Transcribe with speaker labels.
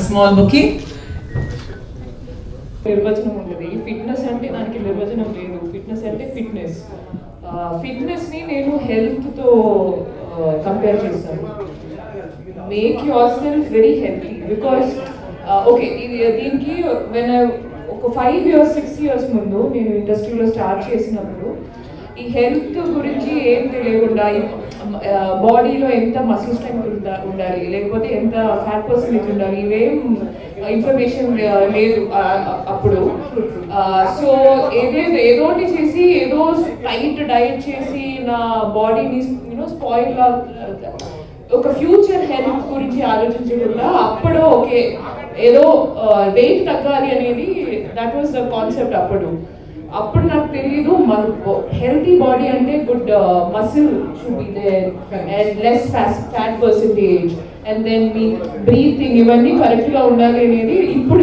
Speaker 1: small bouquet.
Speaker 2: నిర్వచనం ఉంటుంది. Fitness అంటే దానికి నిర్వచనం లేదు. ఫిట్నెస్ అంటే ఫిట్నెస్. ఫిట్నెస్ని నేను హెల్త్తో కంపేర్ చేస్తాను. Make your self very healthy because okay దీనికి ఒక 5 years 6 years ముందు నేను ఇండస్ట్రీలో స్టార్ట్ చేసినప్పుడు ఈ హెల్త్ గురించి ఏం తెలియకుండా బాడీలో ఎంత మసిల్ స్ట్రెంగ్త్ ఉండాలి, లేకపోతే ఎంత ఫ్యాట్ పర్సెంటేజ్ ఉండాలి, ఇవేం ఇన్ఫర్మేషన్ లేదు అప్పుడు. సో ఏదో చేసి ఏదో టైట్ డైట్ చేసి నా బాడీని స్పాయిల్ ఒక ఫ్యూచర్ హెల్త్ గురించి ఆలోచించకుండా అప్పుడు ఓకే ఏదో వెయిట్ తగ్గాలి అనేది దట్ వాజ్ ద కాన్సెప్ట్. అప్పుడు నాకు తెలీదు మన హెల్తీ బాడీ అంటే good muscle should be there and less fat percentage and then మీ బ్రీతింగ్ ఇవన్నీ కరెక్ట్గా ఉండాలి అనేది ఇప్పుడు